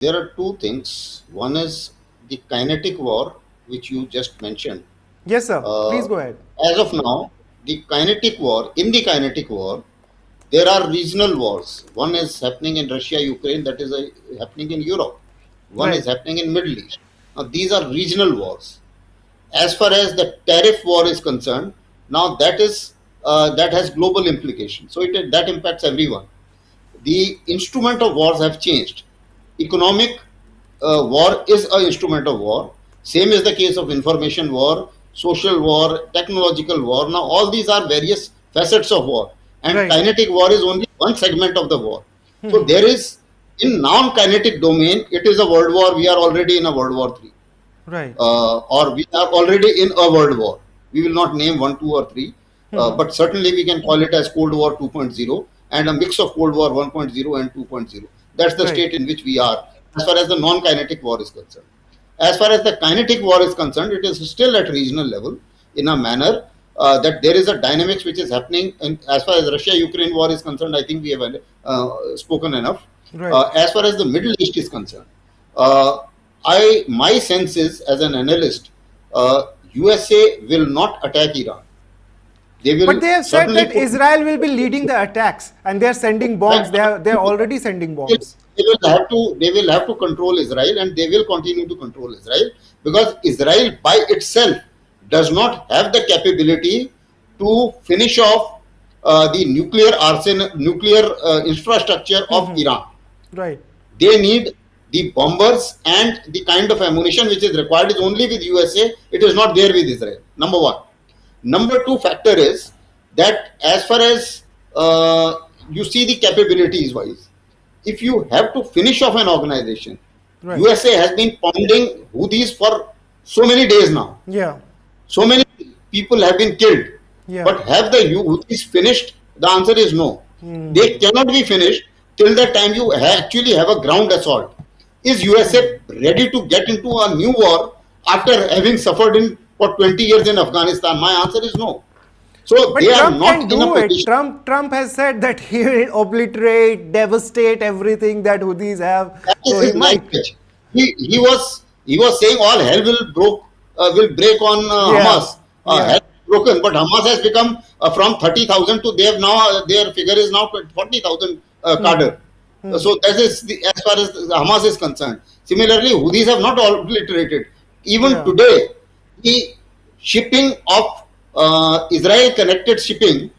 There are two things. One is the kinetic war, which you just mentioned. Yes, sir. Uh, Please go ahead. as of now, in the kinetic war, there are regional wars. One is happening in Russia, Ukraine, that is happening in Europe. One is Right. happening in Middle East. Now, these are regional wars. As far as the tariff war is concerned, now that has global implications. So that impacts everyone. The instrument of wars have changed. Economic war is an instrument of war. Same is the case of information war, social war, technological war. Now, all these are various facets of war, and Right. kinetic war is only one segment of the war. So, there is in non-kinetic domain, it is a world war. We are already in a World War III, Right. or we are already in a world war. We will not name 1, 2, or 3, but certainly we can call it as Cold War 2.0 and a mix of Cold War 1.0 and 2.0. That's the Right. state in which we are as far as the non-kinetic war is concerned. As far as the kinetic war is concerned, it is still at regional level in a manner that there is a dynamics which is happening. And as far as Russia-Ukraine war is concerned, I think we have spoken enough. Right. As far as the Middle East is concerned, uh, my sense is, as an analyst, USA will not attack Iran. They But will they have said certainly that put. Israel will be leading the attacks, and they are sending bombs. They are already sending bombs. They will have to control Israel, and they will continue to control Israel, because Israel by itself does not have the capability to finish off the nuclear arsenal, nuclear infrastructure of Iran. Right. They need the bombers, and the kind of ammunition which is required is only with USA. It is not there with Israel. Number one. Number two factor is that as far as you see the capabilities wise, if you have to finish off an organization, Right. USA has been pounding Houthis for so many days now. Yeah. So many people have been killed. Yeah. But have the Houthis finished? The answer is no. They cannot be finished till the time you actually have a ground assault. Is USA ready to get into a new war after having suffered in for 20 years in Afghanistan? My answer is no. So they But are Trump can not in a do it. position. Trump has said that he will obliterate, devastate everything that Houthis have. That is So he his might. language. He was saying all hell will break on Yeah. Hamas. Yeah. Hell is broken, but Hamas has become from 30,000 to they have now their figure is now 40,000 cadre. So that is as far as Hamas is concerned. Similarly, Houthis have not obliterated. Even Yeah. today, the shipping of Israel connected shipping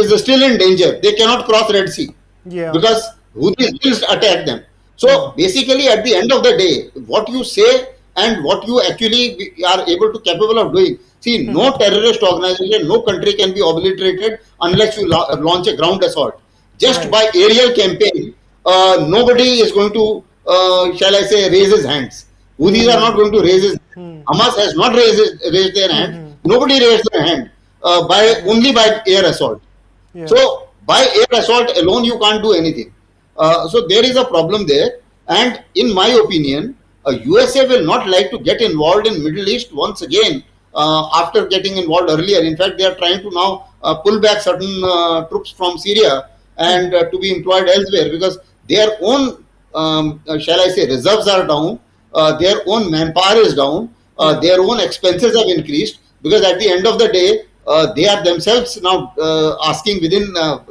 is still in danger. They cannot cross Red Sea Yeah. because Houthis will attack them. So basically, at the end of the day, what you say and what you actually are able to capable of doing. See, no terrorist organization, no country can be obliterated unless you launch a ground assault. Just Right. by aerial campaign, nobody is going to, shall I say, raise his hands. Houthis are not going to raise his. Hamas has not raised their hand. Nobody raised their hand by Yeah. only by air assault. Yeah. So by air assault alone, you can't do anything. So there is a problem there, and in my opinion, USA will not like to get involved in Middle East once again after getting involved earlier. In fact, they are trying to now pull back certain troops from Syria and to be employed elsewhere, because their own, shall I say, reserves are down, their own manpower is down, Yeah. their own expenses have increased, because at the end of the day, they are themselves now asking within,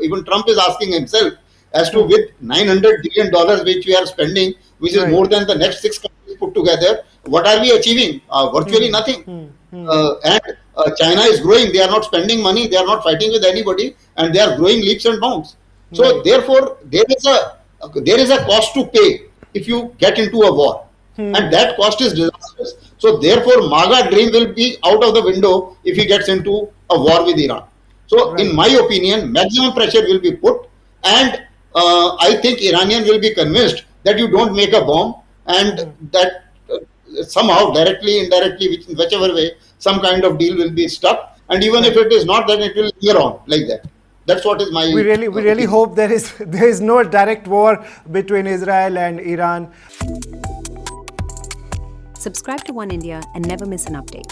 even Trump is asking himself as to with $900 billion which we are spending, which is Right. more than the next six countries put together, what are we achieving? Virtually nothing. And China is growing. They are not spending money. They are not fighting with anybody, and they are growing leaps and bounds. So Right. therefore, there is a cost to pay if you get into a war, and that cost is disastrous. So therefore, MAGA dream will be out of the window if he gets into a war with Iran. So in Right. my opinion, maximum pressure will be put, and I think Iranian will be convinced that you don't make a bomb, and that somehow directly, indirectly, whichever way, some kind of deal will be stuck, and even if Right. it is not, then it will linger on like that. That's what is We my really opinion. hope there is no direct war between Israel and Iran. Subscribe to One India and never miss an update.